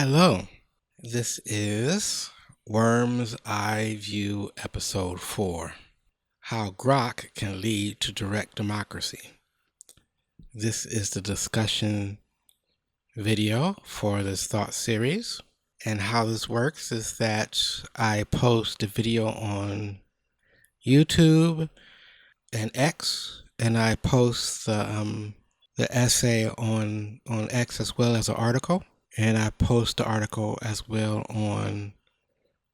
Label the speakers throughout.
Speaker 1: Hello, this is Worm's Eye View Episode 4, How Grok Can Lead to Direct Democracy. This is the discussion video for this thought series, and how this works is that I post the video on YouTube and X, and I post the essay on X as well as an article. And I post the article as well on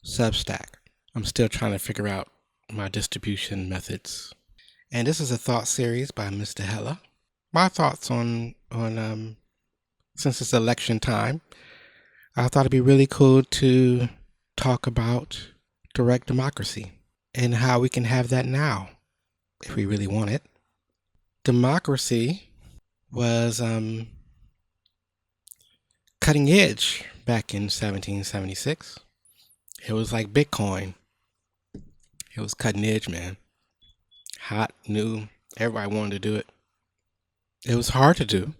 Speaker 1: Substack. I'm still trying to figure out my distribution methods. And this is a thought series by MistaHella. My thoughts on since it's election time, I thought it'd be really cool to talk about direct democracy and how we can have that now, if we really want it. Democracy was cutting edge back in 1776. It was like Bitcoin. It was cutting edge, man. Hot, new. Everybody wanted to do it. It was hard to do.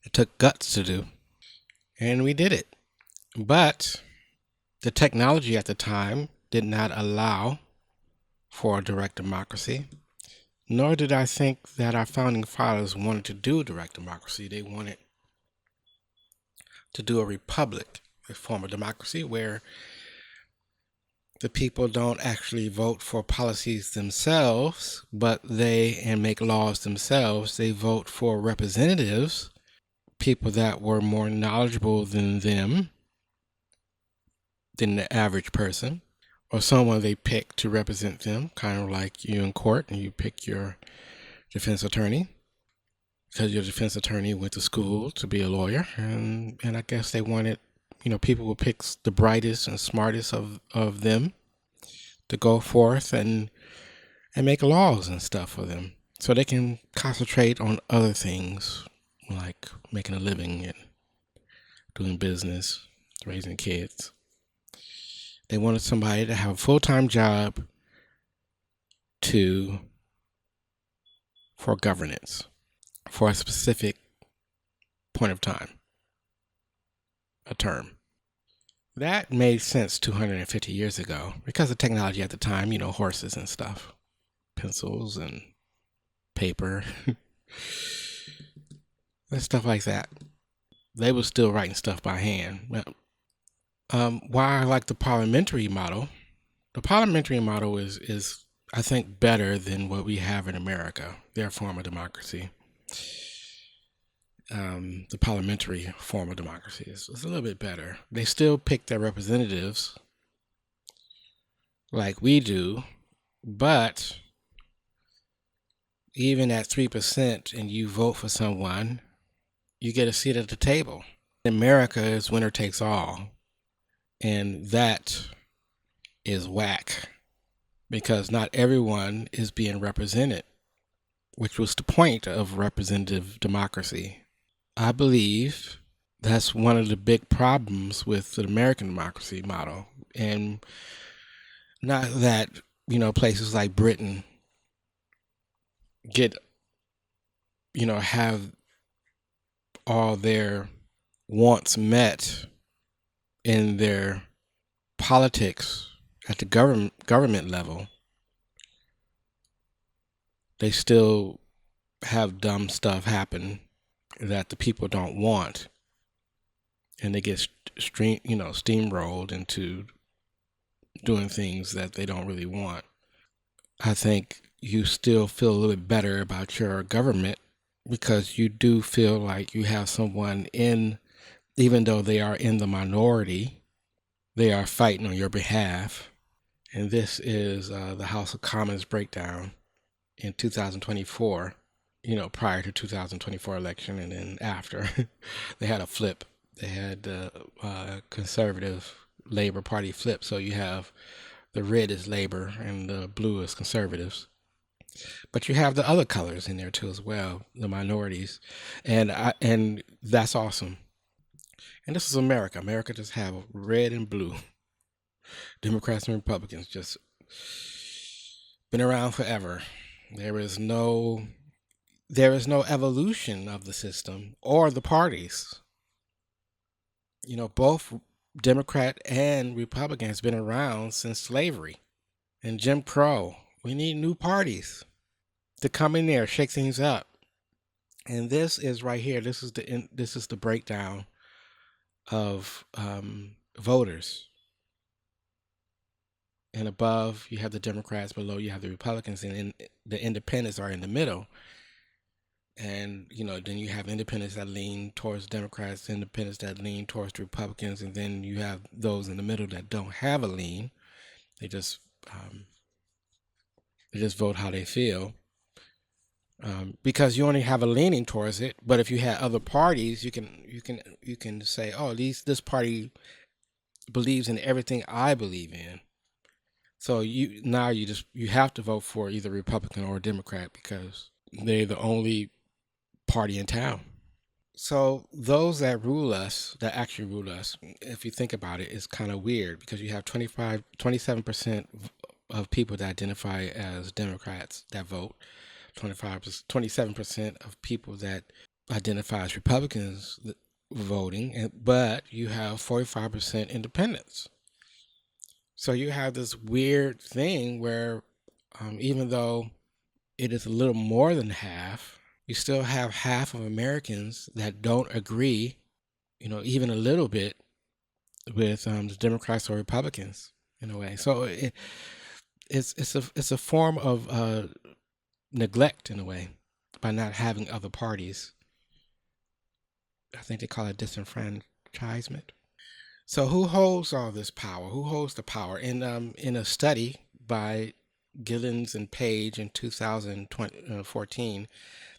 Speaker 1: It took guts to do. And we did it. But the technology at the time did not allow for a direct democracy. Nor did I think that our founding fathers wanted to do direct democracy. They wanted to do a republic, a form of democracy where the people don't actually vote for policies themselves, but and make laws themselves. They vote for representatives, people that were more knowledgeable than them, than the average person, or someone they pick to represent them, kind of like you in court and you pick your defense attorney. Because your defense attorney went to school to be a lawyer, and I guess they wanted, people would pick the brightest and smartest of them to go forth and make laws and stuff for them, so they can concentrate on other things like making a living and doing business, raising kids. They wanted somebody to have a full-time job for governance, for a specific point of time, a term. That made sense 250 years ago because of technology at the time, horses and stuff, pencils and paper, and stuff like that. They were still writing stuff by hand. Why I like the parliamentary model is I think better than what we have in America, their form of democracy. The parliamentary form of democracy is a little bit better. They still pick their representatives like we do, but even at 3% and you vote for someone, you get a seat at the table. America is winner takes all, and that is whack because not everyone is being represented, which was the point of representative democracy. I believe that's one of the big problems with the American democracy model. And not that, places like Britain have all their wants met in their politics at the government level. They still have dumb stuff happen that the people don't want, and they get steamrolled into doing things that they don't really want. I think you still feel a little bit better about your government because you do feel like you have someone even though they are in the minority, they are fighting on your behalf. And this is the House of Commons breakdown in 2024. Prior to 2024 election, and then after, they had a flip. They had the conservative Labor Party flip. So you have the red is Labor and the blue is conservatives. But you have the other colors in there too as well, the minorities, and that's awesome. And this is America. America just have red and blue. Democrats and Republicans just been around forever. There is no evolution of the system or the parties. Both Democrat and Republican has been around since slavery and Jim Crow. We need new parties to come in there, shake things up. And this is right here. This is the breakdown of voters. And above you have the Democrats, below you have the Republicans, and the independents are in the middle. And then you have independents that lean towards Democrats, independents that lean towards the Republicans, and then you have those in the middle that don't have a lean. They just vote how they feel, because you only have a leaning towards it. But if you had other parties, you can say, oh, this party believes in everything I believe in. So you have to vote for either Republican or Democrat because they're the only party in town. So those that actually rule us, if you think about it, is kind of weird because you have 27% of people that identify as Democrats that vote, 27% of people that identify as Republicans voting, but you have 45% independents. So you have this weird thing where even though it is a little more than half, you still have half of Americans that don't agree, even a little bit with the Democrats or Republicans in a way. So it's a form of neglect in a way by not having other parties. I think they call it disenfranchisement. So who holds all this power? Who holds the power? In a study by Gillens and Page in 2014,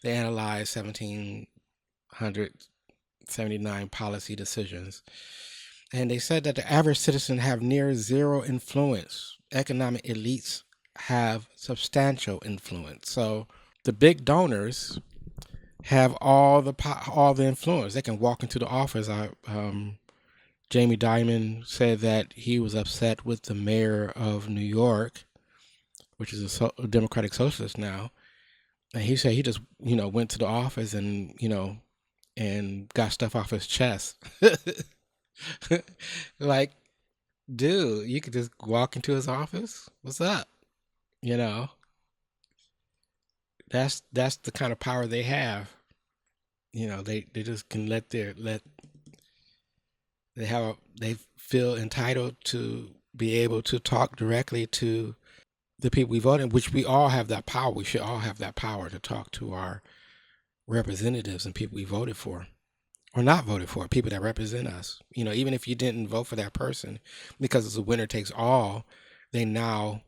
Speaker 1: they analyzed 1,779 policy decisions, and they said that the average citizen have near zero influence. Economic elites have substantial influence. So the big donors have all the influence. They can walk into the office. Jamie Dimon said that he was upset with the mayor of New York, which is a Democratic Socialist now. And he said he just, went to the office and, and got stuff off his chest. Like, dude, you could just walk into his office. What's up? That's the kind of power they have. They just can they feel entitled to be able to talk directly to the people we voted, which we all have that power. We should all have that power to talk to our representatives and people we voted for or not voted for, people that represent us. Even if you didn't vote for that person, because it's a winner takes all, they now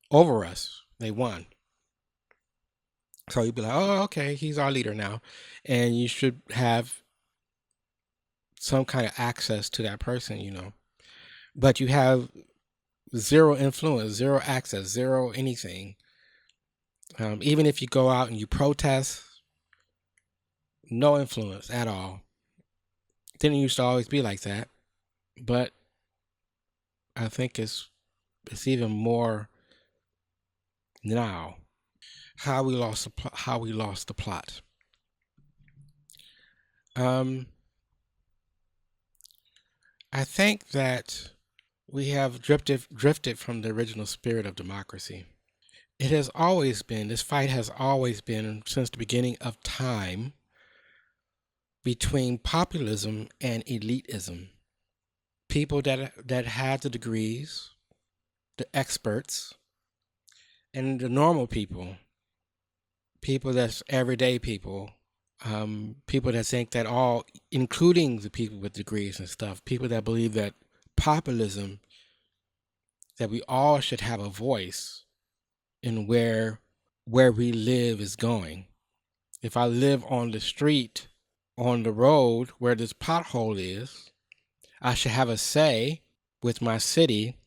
Speaker 1: over us. They won. So you'd be like, oh, okay, he's our leader now. And you should have some kind of access to that person, But you have zero influence, zero access, zero anything. Even if you go out and you protest, no influence at all. Didn't used to always be like that, but I think it's even more now. How we lost the plot. I think that we have drifted from the original spirit of democracy. This fight has always been since the beginning of time between populism and elitism. People that had the degrees, the experts, and the normal people that's everyday people, people that think that all, including the people with degrees and stuff, people that believe that populism, that we all should have a voice in where we live is going. If I live on the street, on the road where this pothole is, I should have a say with my city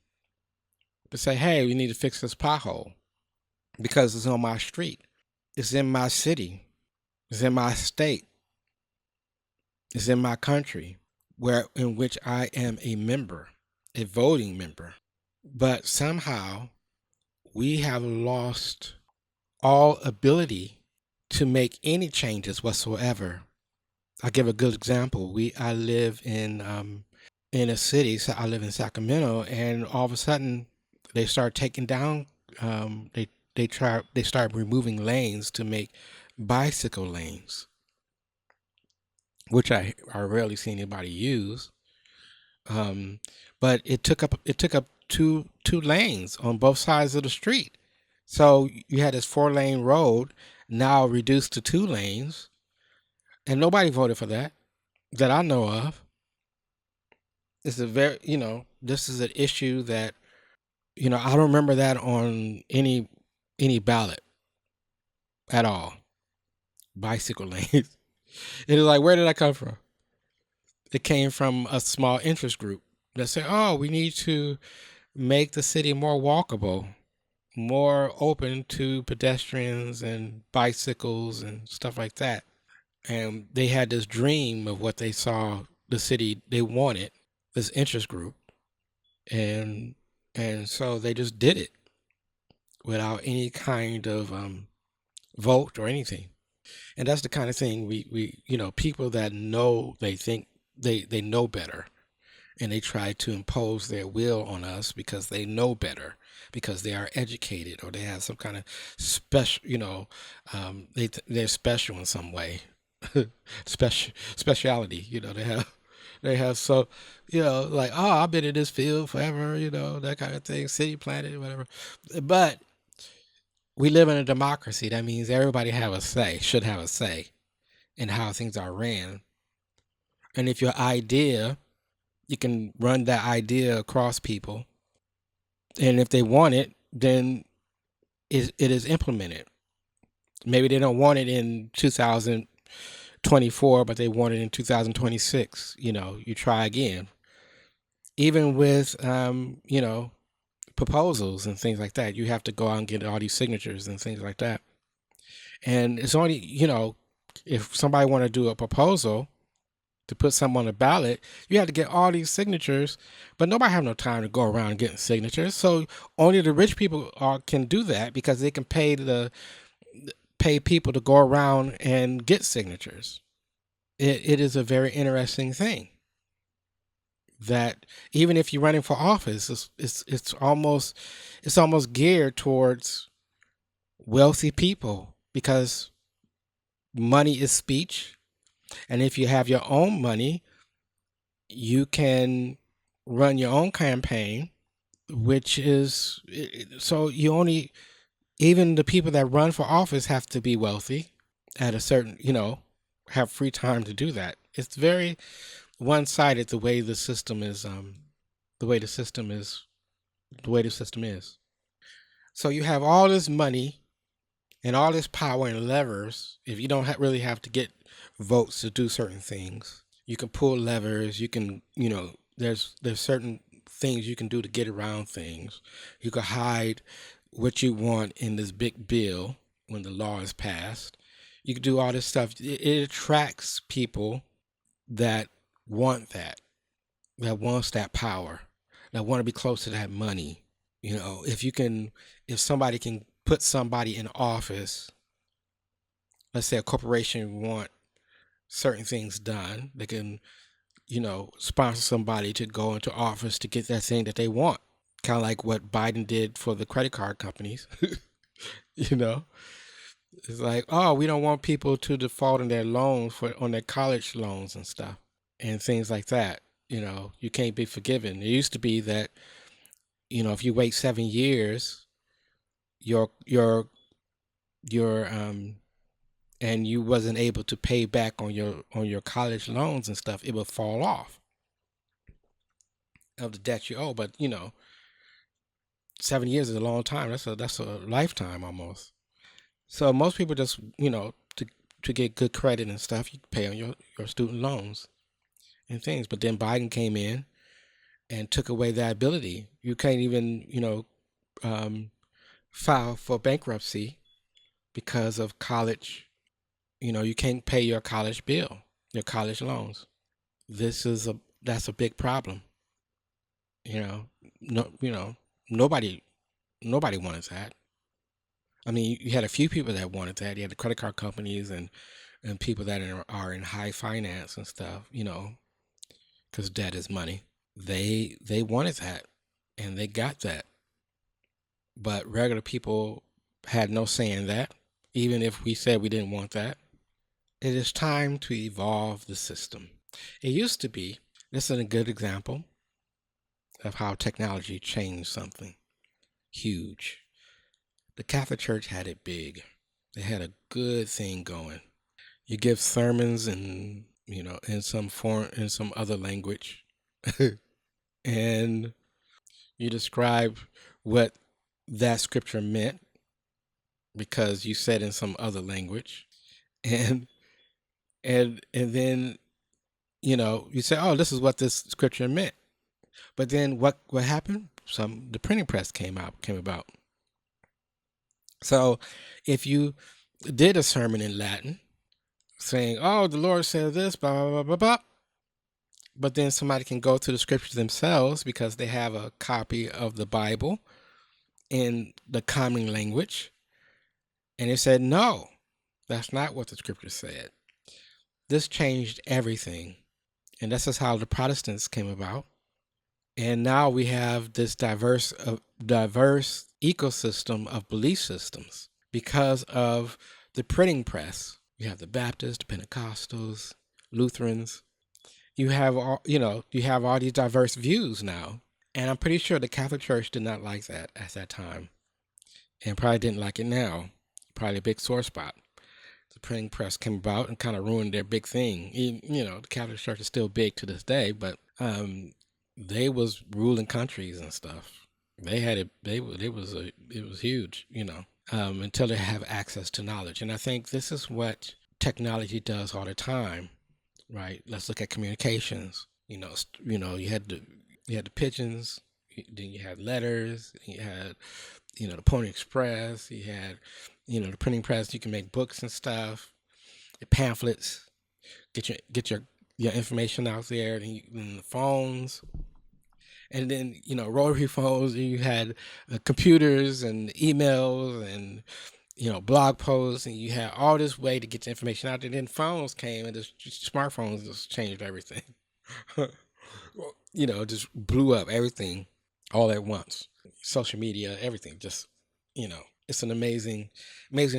Speaker 1: to say, hey, we need to fix this pothole because it's on my street. It's in my city. It's in my state. It's in my country in which I am a member, a voting member. But somehow we have lost all ability to make any changes whatsoever I'll give a good example. I live in a city. So I live in Sacramento, and all of a sudden they start taking down. They start removing lanes to make bicycle lanes, which I rarely see anybody use. Um, but it took up two lanes on both sides of the street. So you had this 4-lane road now reduced to 2 lanes, and nobody voted for that I know of. It's a very, this is an issue that, I don't remember that on any ballot at all. Bicycle lanes. It is like, where did that come from? It came from a small interest group that said, oh, we need to make the city more walkable, more open to pedestrians and bicycles and stuff like that. And they had this dream of what they saw the city they wanted, this interest group, and so they just did it without any kind of vote or anything. And that's the kind of thing we people that know, they think they know better, and they try to impose their will on us because they know better, because they are educated, or they have some kind of special, they're special in some way. Speciality, they have so, like, oh, I've been in this field forever, that kind of thing, city planning, whatever. But we live in a democracy. That means everybody should have a say in how things are ran. And if your idea, you can run that idea across people, and if they want it, then it is implemented. Maybe they don't want it in 2024, but they want it in 2026. You try again. Even with proposals and things like that, you have to go out and get all these signatures and things like that. And it's only, if somebody want to do a proposal to put something on the ballot, you have to get all these signatures, but nobody have no time to go around getting signatures. So only the rich people can do that, because they can pay people to go around and get signatures. It is a very interesting thing that even if you're running for office, it's almost geared towards wealthy people, because money is speech. And if you have your own money, you can run your own campaign, which is, so you only, even the people that run for office have to be wealthy at a certain, have free time to do that. It's very one-sided the way the system is, the way the system is, the way the system is. So you have all this money and all this power and levers. If you don't really have to get votes to do certain things, you can pull levers. You can, there's certain things you can do to get around things. You can hide what you want in this big bill when the law is passed. You can do all this stuff. It attracts people that want that wants that power, that want to be close to that money. If somebody can put somebody in office, let's say a corporation want certain things done, they can, sponsor somebody to go into office to get that thing that they want. Kind of like what Biden did for the credit card companies. It's like, oh, we don't want people to default on their loans on their college loans and stuff and things like that. You can't be forgiven. It used to be that, if you wait 7 years, your and you wasn't able to pay back on your college loans and stuff, it would fall off of the debt you owe. But 7 years is a long time. That's a lifetime almost. So most people just, to get good credit and stuff, you pay on your student loans and things. But then Biden came in and took away that ability. You can't even, file for bankruptcy because of college. You can't pay your college bill, your college loans. That's a big problem. No, nobody wanted that. I mean, you had a few people that wanted that. You had the credit card companies and and people that are in high finance and stuff, because debt is money. They wanted that, and they got that. But regular people had no say in that, even if we said we didn't want that. It is time to evolve the system. It used to be, this is a good example of how technology changed something huge. The Catholic Church had it big. They had a good thing going. You give sermons in, in some other language, and you describe what that scripture meant because you said in some other language, and then you say, oh, this is what this scripture meant. But then what happened? The printing press came about. So if you did a sermon in Latin saying, oh, the Lord said this, blah, blah, blah, blah, blah, but then somebody can go to the scriptures themselves because they have a copy of the Bible in the common language, and they said, no, that's not what the scripture said. This changed everything. And this is how the Protestants came about. And now we have this diverse ecosystem of belief systems because of the printing press. You have the Baptists, the Pentecostals, Lutherans. You have all these diverse views now. And I'm pretty sure the Catholic Church did not like that at that time, and probably didn't like it now. Probably a big sore spot. The printing press came about and kind of ruined their big thing. The Catholic Church is still big to this day, but they was ruling countries and stuff. They had it. It was huge. Until they have access to knowledge. And I think this is what technology does all the time, right? Let's look at communications. You had the pigeons, then you had letters, you had the Pony Express, you had the printing press. You can make books and stuff, the pamphlets, get your information out there, and the phones, and then rotary phones. You had computers and emails and blog posts, and you had all this way to get the information out there. Then phones came, and smartphones just changed everything. Just blew up everything all at once. Social media, everything, just it's an amazing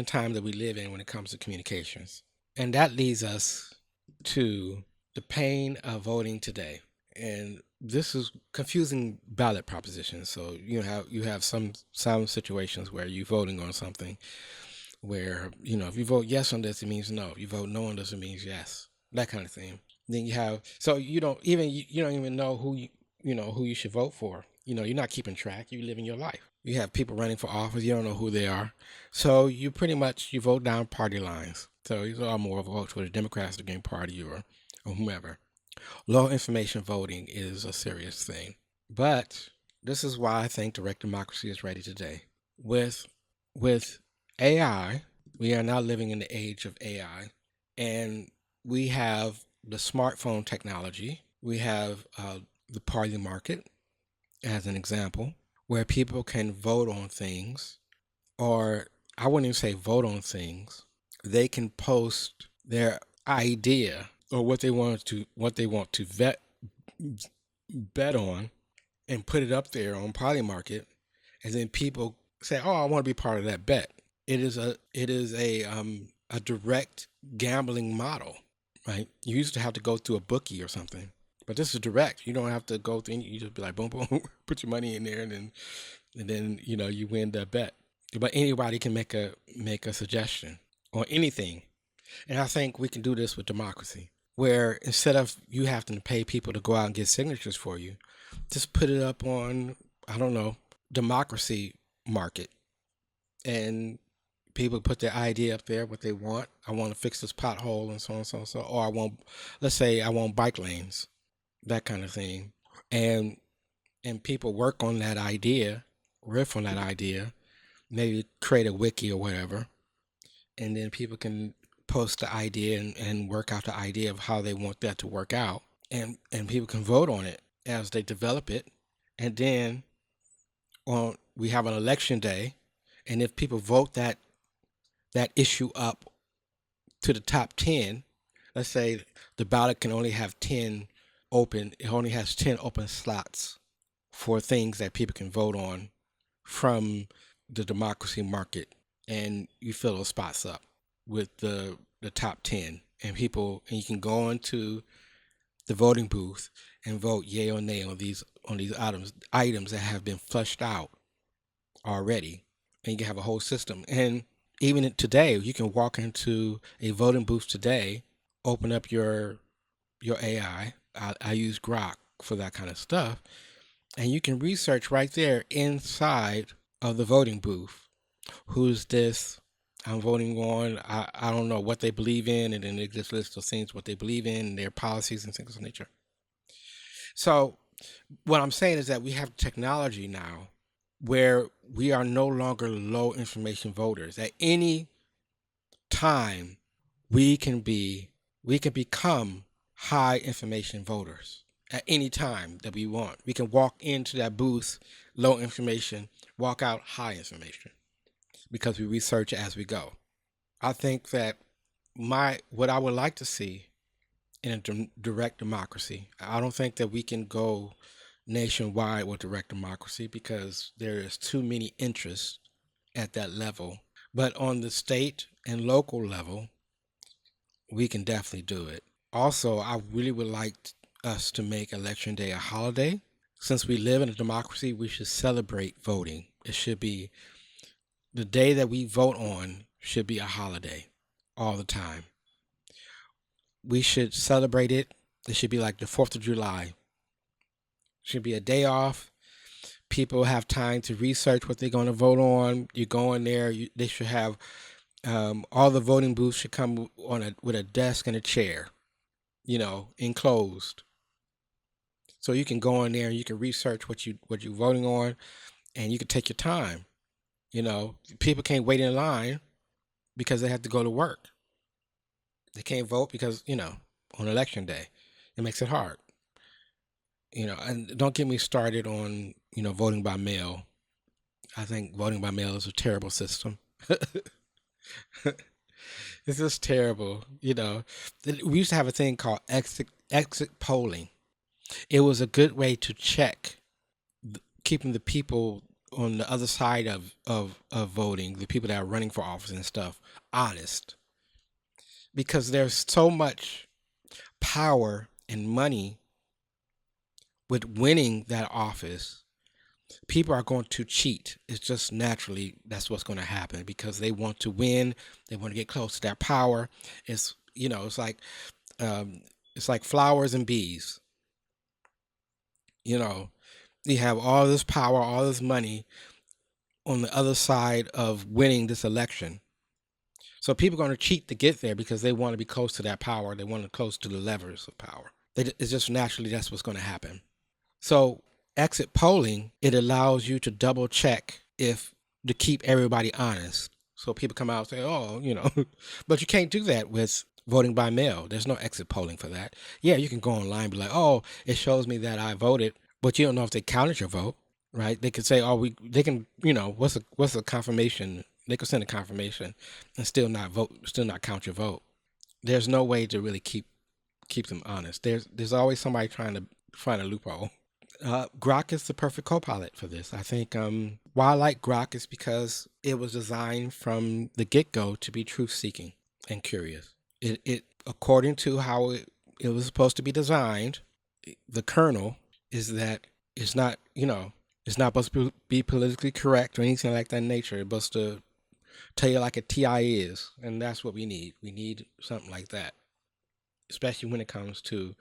Speaker 1: time that we live in when it comes to communications. And that leads us to the pain of voting today. And this is confusing ballot propositions. So you have some situations where you're voting on something where, if you vote yes on this, it means no. If you vote no on this, it means yes. That kind of thing. Then you have, so you don't even know who you should vote for. You're not keeping track. You're living your life. You have people running for office. You don't know who they are. So you pretty much, you vote down party lines. So you are more of a vote for the Democrats, the Green Party, or whomever. Low information voting is a serious thing. But this is why I think direct democracy is ready today. With AI, we are now living in the age of AI, and we have the smartphone technology. We have the party market, as an example, where people can vote on things, or I wouldn't even say vote on things. They can post their idea or what they want to bet on, and put it up there on party market, and then people say, "Oh, I want to be part of that bet." It is a direct gambling model, right? You used to have to go through a bookie or something, but this is direct. You don't have to go through. You just be like, boom, boom, put your money in there, and then you win that bet. But anybody can make a suggestion on anything, and I think we can do this with democracy, where instead of you having to pay people to go out and get signatures for you, just put it up on, I don't know, democracy market, and people put their idea up there, what they want. I want to fix this pothole and so on, so on, so. Or let's say I want bike lanes, that kind of thing. And people work on that idea, riff on that idea, maybe create a wiki or whatever. And then people can post the idea and work out the idea of how they want that to work out. And people can vote on it as they develop it. And then we have an election day. And if people vote that issue up to the top 10. Let's say the ballot can only have 10 open, it only has 10 open slots for things that people can vote on from the democracy market, and you fill those spots up with the top 10, and you can go into the voting booth and vote yay or nay on these items that have been flushed out already, and you can have a whole system. And even today, you can walk into a voting booth today, open up your AI. I use Grok for that kind of stuff, and you can research right there inside of the voting booth. Who's this I'm voting on? I don't know what they believe in, and then it just lists those things, what they believe in, and their policies and things of nature. So what I'm saying is that we have technology now where we are no longer low information voters. At any time, we can become high information voters at any time that we want. We can walk into that booth, low information, walk out high information, because we research as we go. I think that what I would like to see in a direct democracy, I don't think that we can go nationwide with direct democracy because there is too many interests at that level. But on the state and local level, we can definitely do it. Also, I really would like us to make Election Day a holiday. Since we live in a democracy, we should celebrate voting. It should be the day that we vote on should be a holiday all the time. We should celebrate it. It should be like the 4th of July. It should be a day off. People have time to research what they're going to vote on. You go in there. They should have all the voting booths should come with a desk and a chair, enclosed. So you can go in there and you can research what you're voting on, and you can take your time. People can't wait in line because they have to go to work. They can't vote because, on election day, it makes it hard. And don't get me started on, voting by mail. I think voting by mail is a terrible system. It's just terrible. We used to have a thing called exit polling. It was a good way to check keeping the people on the other side of voting, the people that are running for office and stuff, honest. Because there's so much power and money with winning that office. People are going to cheat. It's just naturally that's what's going to happen because they want to win. They want to get close to that power. It's it's like flowers and bees. You have all this power, all this money on the other side of winning this election. So people are going to cheat to get there because they want to be close to that power. They want to be close to the levers of power. It's just naturally that's what's going to happen. So exit polling, it allows you to double check to keep everybody honest. So people come out and say, but you can't do that with voting by mail. There's no exit polling for that. Yeah, you can go online and be like, it shows me that I voted, but you don't know if they counted your vote, right? They could say, they can, what's a confirmation? They could send a confirmation and still not count your vote. There's no way to really keep them honest. There's always somebody trying to find a loophole. Grok is the perfect co-pilot for this. I think why I like Grok is because it was designed from the get-go to be truth-seeking and curious. It according to how it was supposed to be designed, the kernel is that it's not supposed to be politically correct or anything like that nature. It's supposed to tell you like a TI is, and that's what we need. We need something like that, especially when it comes to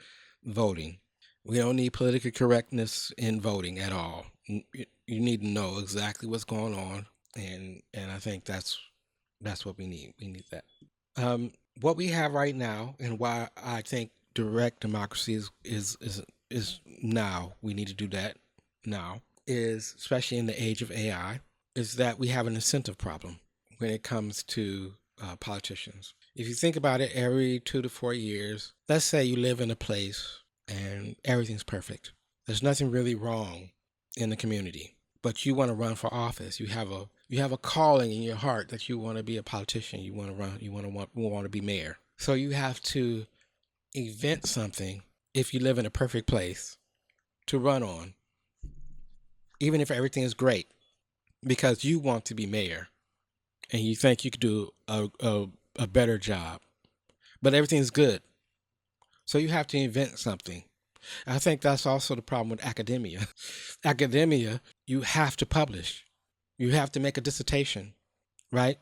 Speaker 1: voting. We don't need political correctness in voting at all. You need to know exactly what's going on, and I think that's what we need. We need that. What we have right now, and why I think direct democracy is now, we need to do that now, is especially in the age of AI, is that we have an incentive problem when it comes to politicians. If you think about it, every 2 to 4 years, let's say you live in a place and everything's perfect. There's nothing really wrong in the community, but you want to run for office. You You have a calling in your heart that you want to be a politician. You want to run. You want to be mayor. So you have to invent something if you live in a perfect place to run on, even if everything is great, because you want to be mayor and you think you could do a better job, but everything's good. So you have to invent something. I think that's also the problem with academia. Academia, you have to publish. You have to make a dissertation, right?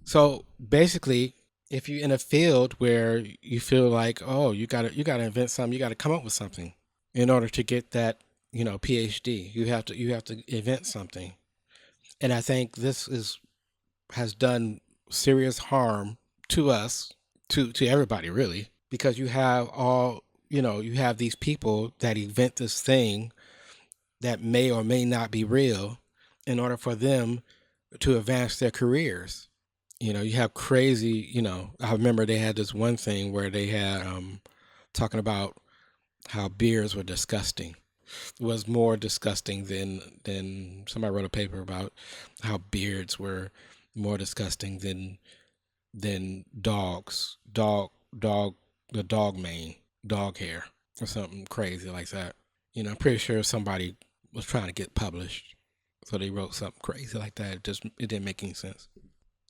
Speaker 1: So basically, if you're in a field where you feel like, oh, you gotta invent something, you gotta come up with something in order to get that, PhD. You have to invent something. And I think this is has done serious harm to us, to everybody really, because you have these people that invent this thing that may or may not be real in order for them to advance their careers. You have crazy, I remember they had this one thing where they had talking about how beards were disgusting. It was more disgusting than somebody wrote a paper about how beards were more disgusting than the dog mane, dog hair, or something crazy like that. I'm pretty sure somebody was trying to get published, so they wrote something crazy like that. It didn't make any sense.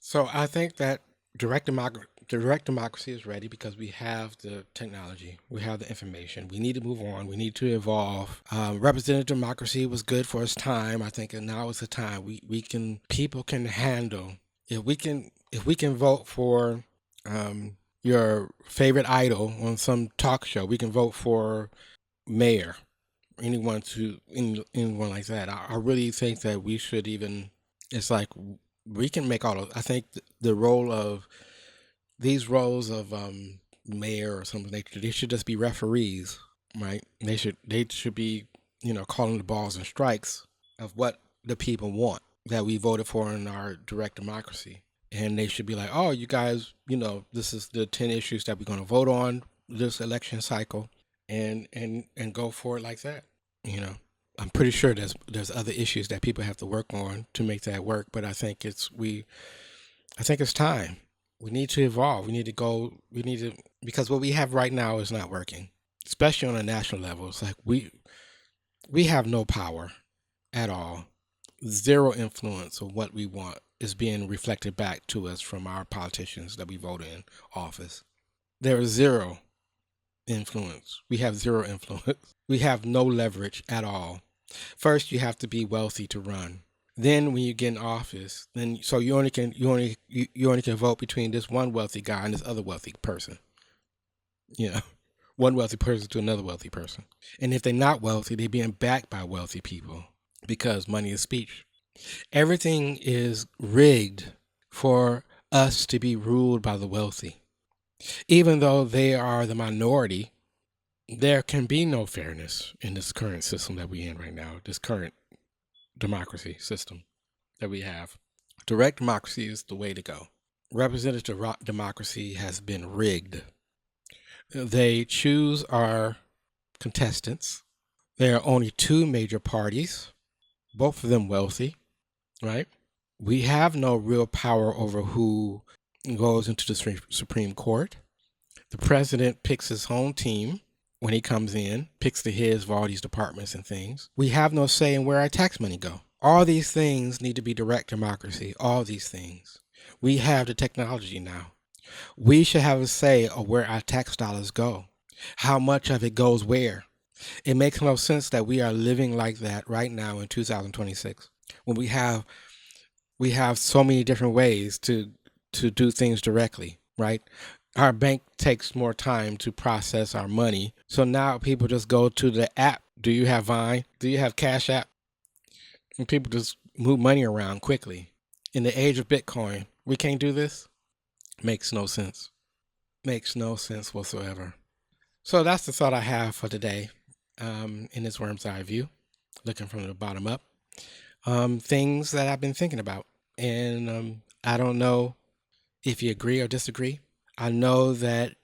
Speaker 1: So I think that direct democracy is ready because we have the technology, we have the information. We need to move on. We need to evolve. Representative democracy was good for its time. I think, and now is the time people can handle. If we can vote for your favorite idol on some talk show, we can vote for mayor. Anyone like that. I really think that we should even. It's like we can make all of. I think the role of these roles of mayor or something, they should just be referees, right? They should be calling the balls and strikes of what the people want that we voted for in our direct democracy, and they should be like, oh, you guys, this is the 10 issues that we're going to vote on this election cycle, and go for it like that. I'm pretty sure there's other issues that people have to work on to make that work, but I think it's time. We need to evolve. We need to go. We need to, because what we have right now is not working, especially on a national level. It's like we have no power at all. Zero influence of what we want is being reflected back to us from our politicians that we vote in office. There is zero influence. We have zero influence. We have no leverage at all. First, you have to be wealthy to run. Then, when you get in office, then so you only can vote between this one wealthy guy and this other wealthy person. You know, one wealthy person to another wealthy person. And if they're not wealthy, they're being backed by wealthy people because money is speech. Everything is rigged for us to be ruled by the wealthy. Even though they are the minority, there can be no fairness in this current system that we're in right now, this current democracy system that we have. Direct democracy is the way to go. Representative democracy has been rigged. They choose our contestants. There are only two major parties, both of them wealthy, right? We have no real power over who goes into the Supreme Court. The president picks his own team when he comes in, picks the heads of all these departments and things. We have no say in where our tax money go. All these things need to be direct democracy. All these things. We have the technology now. We should have a say of where our tax dollars go, how much of it goes where. It makes no sense that we are living like that right now in 2026 when we have so many different ways to do things directly, right? Our bank takes more time to process our money. So now people just go to the app. Do you have Vine? Do you have Cash App? And people just move money around quickly. In the age of Bitcoin, we can't do this? Makes no sense. Makes no sense whatsoever. So that's the thought I have for today, in this worm's eye view, looking from the bottom up. Things that I've been thinking about. And I don't know if you agree or disagree. I know that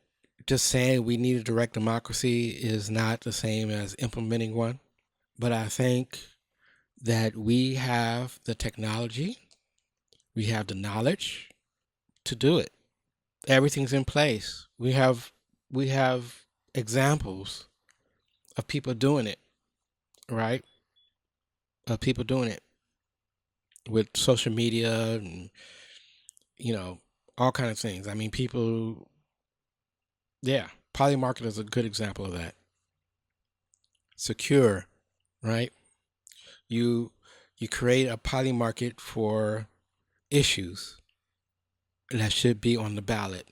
Speaker 1: just saying we need a direct democracy is not the same as implementing one, but I think that we have the technology, We have the knowledge to do it. Everything's in place. We have examples of people doing it, right? Of people doing it with social media and all kind of things. I mean, people, yeah. Polymarket is a good example of that. Secure, right? You create a polymarket for issues that should be on the ballot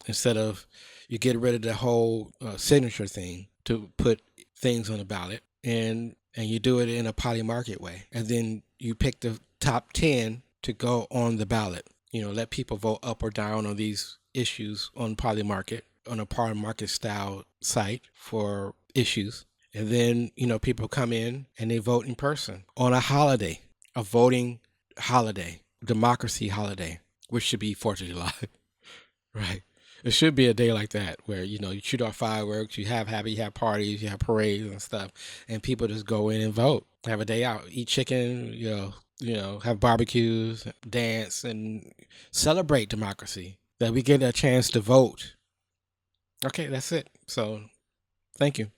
Speaker 1: instead of you get rid of the whole signature thing to put things on the ballot, and you do it in a polymarket way, and then you pick the top 10 to go on the ballot. Let people vote up or down on these issues on polymarket, on a polymarket style site for issues. And then, people come in and they vote in person on a holiday, a voting holiday, democracy holiday, which should be 4th of July, right? It should be a day like that where, you shoot off fireworks, you have parties, you have parades and stuff, and people just go in and vote, have a day out, eat chicken, have barbecues, dance, and celebrate democracy, that we get a chance to vote. Okay, that's it. So, thank you.